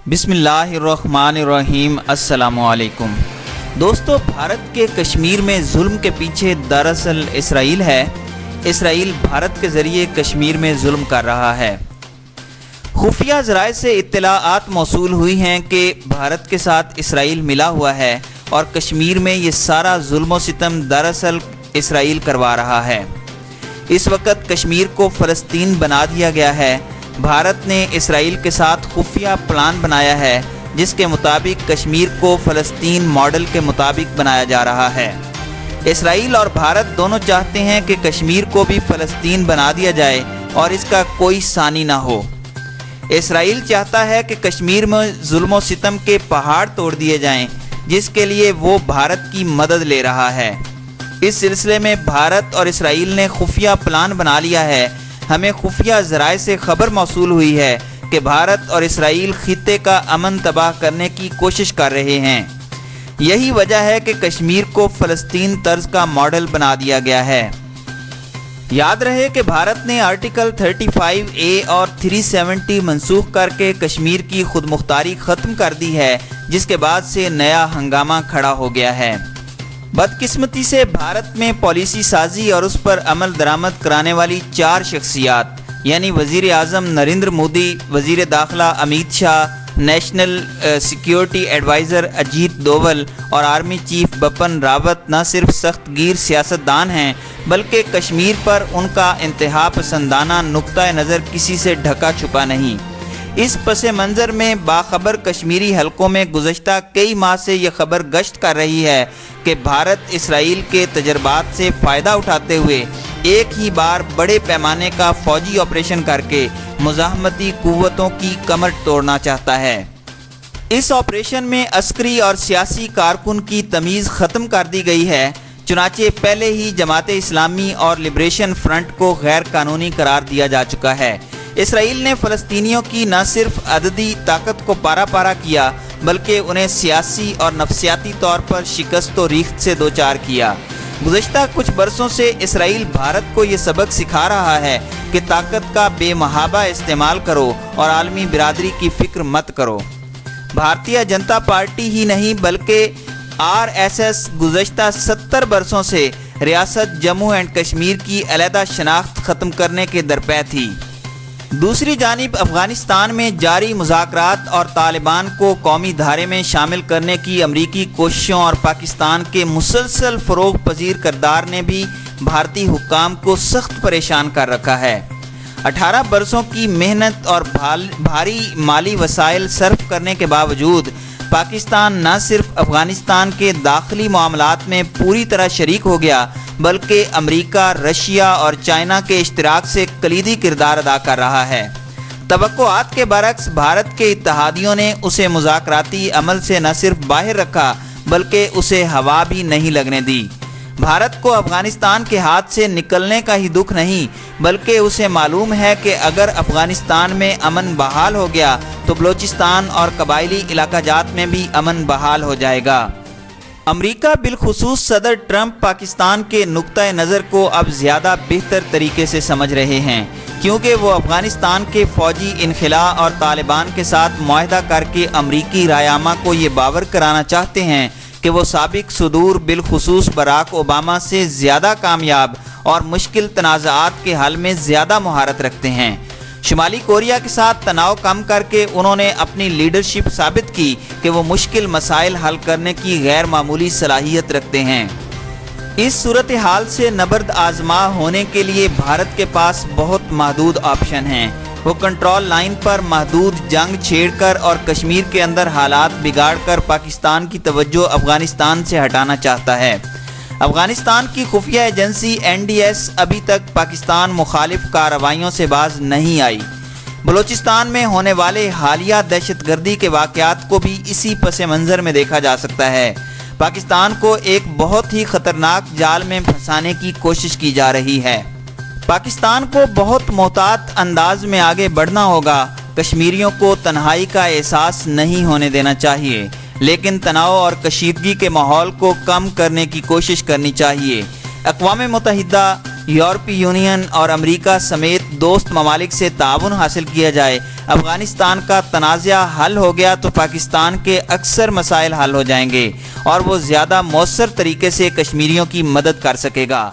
بسم اللہ الرحمن الرحیم۔ السلام علیکم دوستو، بھارت کے کشمیر میں ظلم کے پیچھے دراصل اسرائیل ہے۔ اسرائیل بھارت کے ذریعے کشمیر میں ظلم کر رہا ہے۔ خفیہ ذرائع سے اطلاعات موصول ہوئی ہیں کہ بھارت کے ساتھ اسرائیل ملا ہوا ہے اور کشمیر میں یہ سارا ظلم و ستم دراصل اسرائیل کروا رہا ہے۔ اس وقت کشمیر کو فلسطین بنا دیا گیا ہے۔ بھارت نے اسرائیل کے ساتھ خفیہ پلان بنایا ہے جس کے مطابق کشمیر کو فلسطین ماڈل کے مطابق بنایا جا رہا ہے۔ اسرائیل اور بھارت دونوں چاہتے ہیں کہ کشمیر کو بھی فلسطین بنا دیا جائے اور اس کا کوئی ثانی نہ ہو۔ اسرائیل چاہتا ہے کہ کشمیر میں ظلم و ستم کے پہاڑ توڑ دیے جائیں، جس کے لیے وہ بھارت کی مدد لے رہا ہے۔ اس سلسلے میں بھارت اور اسرائیل نے خفیہ پلان بنا لیا ہے۔ ہمیں خفیہ ذرائع سے خبر موصول ہوئی ہے کہ بھارت اور اسرائیل خطے کا امن تباہ کرنے کی کوشش کر رہے ہیں۔ یہی وجہ ہے کہ کشمیر کو فلسطین طرز کا ماڈل بنا دیا گیا ہے۔ یاد رہے کہ بھارت نے آرٹیکل 35A اور 370 منسوخ کر کے کشمیر کی خود مختاری ختم کر دی ہے، جس کے بعد سے نیا ہنگامہ کھڑا ہو گیا ہے۔ بدقسمتی سے بھارت میں پالیسی سازی اور اس پر عمل درآمد کرانے والی 4 شخصیات یعنی وزیر اعظم نریندر مودی، وزیر داخلہ Amit Shah, national security advisor Ajit Doval اور آرمی چیف بپن راوت نہ صرف سخت گیر سیاستدان ہیں بلکہ کشمیر پر ان کا انتہا پسندانہ نقطہ نظر کسی سے ڈھکا چھپا نہیں۔ اس پس منظر میں باخبر کشمیری حلقوں میں گزشتہ کئی ماہ سے یہ خبر گشت کر رہی ہے کہ بھارت اسرائیل کے تجربات سے فائدہ اٹھاتے ہوئے ایک ہی بار بڑے پیمانے کا فوجی آپریشن کر کے مزاحمتی قوتوں کی کمر توڑنا چاہتا ہے۔ اس آپریشن میں عسکری اور سیاسی کارکن کی تمیز ختم کر دی گئی ہے، چنانچہ پہلے ہی جماعت اسلامی اور لبریشن فرنٹ کو غیر قانونی قرار دیا جا چکا ہے۔ اسرائیل نے فلسطینیوں کی نہ صرف عددی طاقت کو پارا پارا کیا بلکہ انہیں سیاسی اور نفسیاتی طور پر شکست و ریخت سے دوچار کیا۔ گزشتہ کچھ برسوں سے اسرائیل بھارت کو یہ سبق سکھا رہا ہے کہ طاقت کا بے محابہ استعمال کرو اور عالمی برادری کی فکر مت کرو۔ بھارتیہ جنتا پارٹی ہی نہیں بلکہ RSS گزشتہ 70 برسوں سے ریاست جموں اینڈ کشمیر کی علیحدہ شناخت ختم کرنے کے درپے تھی۔ دوسری جانب افغانستان میں جاری مذاکرات اور طالبان کو قومی دھارے میں شامل کرنے کی امریکی کوششوں اور پاکستان کے مسلسل فروغ پذیر کردار نے بھی بھارتی حکام کو سخت پریشان کر رکھا ہے۔ 18 برسوں کی محنت اور بھاری مالی وسائل صرف کرنے کے باوجود پاکستان نہ صرف افغانستان کے داخلی معاملات میں پوری طرح شریک ہو گیا بلکہ امریکہ، رشیا اور چائنا کے اشتراک سے کلیدی کردار ادا کر رہا ہے۔ توقعات کے برعکس بھارت کے اتحادیوں نے اسے مذاکراتی عمل سے نہ صرف باہر رکھا بلکہ اسے ہوا بھی نہیں لگنے دی۔ بھارت کو افغانستان کے ہاتھ سے نکلنے کا ہی دکھ نہیں بلکہ اسے معلوم ہے کہ اگر افغانستان میں امن بحال ہو گیا تو بلوچستان اور قبائلی علاقہ جات میں بھی امن بحال ہو جائے گا۔ امریکہ بالخصوص صدر ٹرمپ پاکستان کے نقطہ نظر کو اب زیادہ بہتر طریقے سے سمجھ رہے ہیں، کیونکہ وہ افغانستان کے فوجی انخلاء اور طالبان کے ساتھ معاہدہ کر کے امریکی رائے عامہ کو یہ باور کرانا چاہتے ہیں کہ وہ سابق صدور بالخصوص براک اوباما سے زیادہ کامیاب اور مشکل تنازعات کے حل میں زیادہ مہارت رکھتے ہیں۔ شمالی کوریا کے ساتھ تناؤ کم کر کے انہوں نے اپنی لیڈرشپ ثابت کی کہ وہ مشکل مسائل حل کرنے کی غیر معمولی صلاحیت رکھتے ہیں۔ اس صورتحال سے نبرد آزما ہونے کے لیے بھارت کے پاس بہت محدود آپشن ہیں۔ وہ کنٹرول لائن پر محدود جنگ چھیڑ کر اور کشمیر کے اندر حالات بگاڑ کر پاکستان کی توجہ افغانستان سے ہٹانا چاہتا ہے۔ افغانستان کی خفیہ ایجنسی NDS ابھی تک پاکستان مخالف کارروائیوں سے باز نہیں آئی۔ بلوچستان میں ہونے والے حالیہ دہشت گردی کے واقعات کو بھی اسی پس منظر میں دیکھا جا سکتا ہے۔ پاکستان کو ایک بہت ہی خطرناک جال میں پھنسانے کی کوشش کی جا رہی ہے۔ پاکستان کو بہت محتاط انداز میں آگے بڑھنا ہوگا۔ کشمیریوں کو تنہائی کا احساس نہیں ہونے دینا چاہیے، لیکن تناؤ اور کشیدگی کے ماحول کو کم کرنے کی کوشش کرنی چاہیے۔ اقوام متحدہ، یورپی یونین اور امریکہ سمیت دوست ممالک سے تعاون حاصل کیا جائے، افغانستان کا تنازع حل ہو گیا تو پاکستان کے اکثر مسائل حل ہو جائیں گے اور وہ زیادہ مؤثر طریقے سے کشمیریوں کی مدد کر سکے گا۔